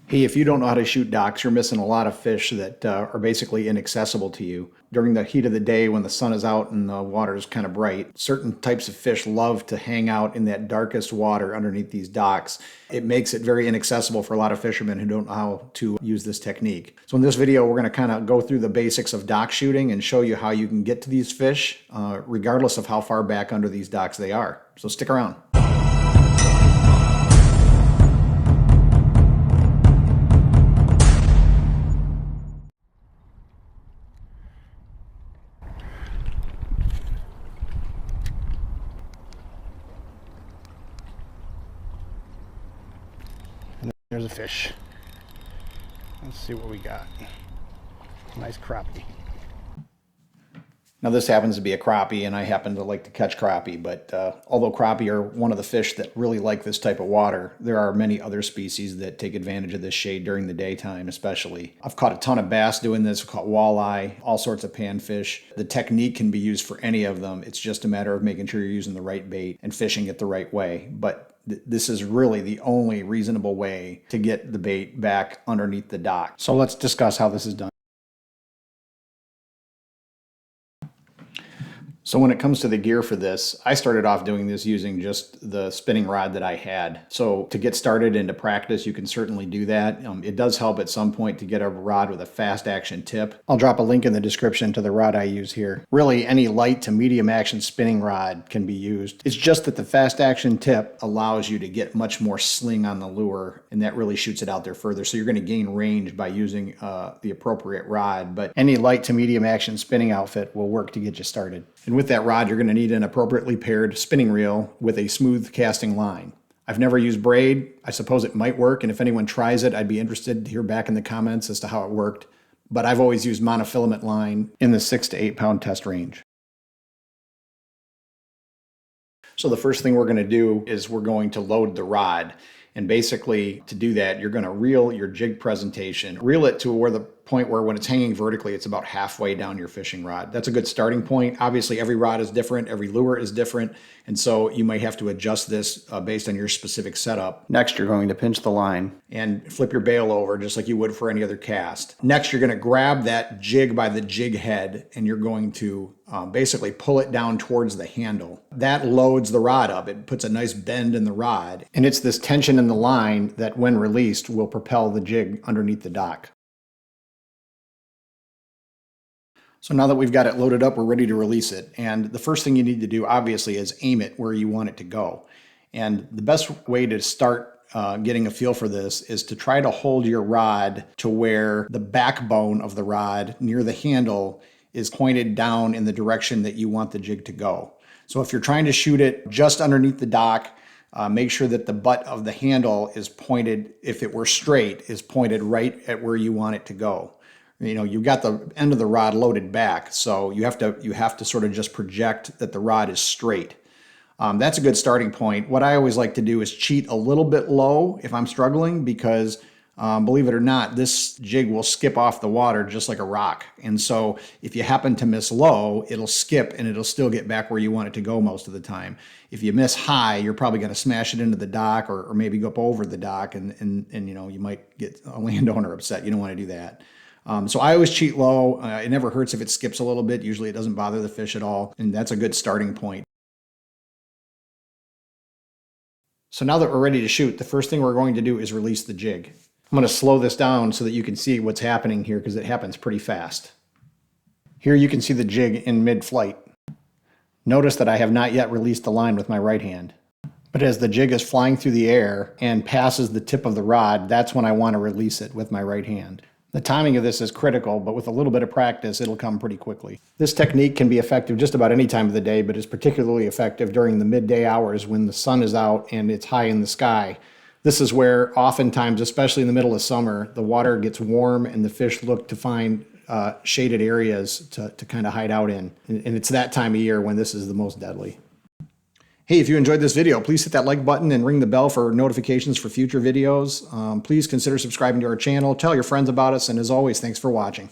Hey, if you don't know how to shoot docks, you're missing a lot of fish that are basically inaccessible to you. During the heat of the day when the sun is out and the water is kind of bright, certain types of fish love to hang out in that darkest water underneath these docks. It makes it very inaccessible for a lot of fishermen who don't know how to use this technique. So in this video, we're going to kind of go through the basics of dock shooting and show you how you can get to these fish, regardless of how far back under these docks they are. So stick around. There's a fish. Let's see what we got. Nice crappie. Now this happens to be a crappie, and I happen to like to catch crappie, but although crappie are one of the fish that really like this type of water, there are many other species that take advantage of this shade during the daytime especially. I've caught a ton of bass doing this. I've caught walleye, all sorts of panfish. The technique can be used for any of them. It's just a matter of making sure you're using the right bait and fishing it the right way. But this is really the only reasonable way to get the bait back underneath the dock. So let's discuss how this is done. So when it comes to the gear for this, I started off doing this using just the spinning rod that I had. So to get started and to practice, you can certainly do that. It does help at some point to get a rod with a fast action tip. I'll drop a link in the description to the rod I use here. Really, any light to medium action spinning rod can be used. It's just that the fast action tip allows you to get much more sling on the lure, and that really shoots it out there further. So you're going to gain range by using the appropriate rod, but any light to medium action spinning outfit will work to get you started. And with that rod, you're going to need an appropriately paired spinning reel with a smooth casting line. I've never used braid. I suppose it might work, and if anyone tries it, I'd be interested to hear back in the comments as to how it worked. But I've always used monofilament line in the 6 to 8 pound test range. So the first thing we're going to do is we're going to load the rod. And basically, to do that, you're going to reel your jig presentation. Reel it to where the point where when it's hanging vertically, it's about halfway down your fishing rod. That's a good starting point. Obviously, every rod is different. Every lure is different. And so you might have to adjust this based on your specific setup. Next, you're going to pinch the line and flip your bail over just like you would for any other cast. Next, you're going to grab that jig by the jig head and you're going to basically pull it down towards the handle. That loads the rod up. It puts a nice bend in the rod. And it's this tension in the line that when released will propel the jig underneath the dock. So now that we've got it loaded up, we're ready to release it. And the first thing you need to do, obviously, is aim it where you want it to go. And the best way to start getting a feel for this is to try to hold your rod to where the backbone of the rod near the handle is pointed down in the direction that you want the jig to go. So if you're trying to shoot it just underneath the dock, make sure that the butt of the handle is pointed, if it were straight, is pointed right at where you want it to go. You know, you've got the end of the rod loaded back, so you have to sort of just project that the rod is straight. That's a good starting point. What I always like to do is cheat a little bit low if I'm struggling, because believe it or not, this jig will skip off the water just like a rock. And so if you happen to miss low, it'll skip and it'll still get back where you want it to go most of the time. If you miss high, you're probably going to smash it into the dock or maybe go up over the dock, and you know, you might get a landowner upset. You don't want to do that. So I always cheat low. It never hurts if it skips a little bit. Usually it doesn't bother the fish at all. And that's a good starting point. So now that we're ready to shoot, the first thing we're going to do is release the jig. I'm going to slow this down so that you can see what's happening here, because it happens pretty fast. Here you can see the jig in mid-flight. Notice that I have not yet released the line with my right hand. But as the jig is flying through the air and passes the tip of the rod, that's when I want to release it with my right hand. The timing of this is critical, but with a little bit of practice, it'll come pretty quickly. This technique can be effective just about any time of the day, but is particularly effective during the midday hours when the sun is out and it's high in the sky. This is where oftentimes, especially in the middle of summer, the water gets warm and the fish look to find shaded areas to kind of hide out in. And it's that time of year when this is the most deadly. Hey, if you enjoyed this video, please hit that like button and ring the bell for notifications for future videos. Please consider subscribing to our channel, tell your friends about us, and as always, thanks for watching.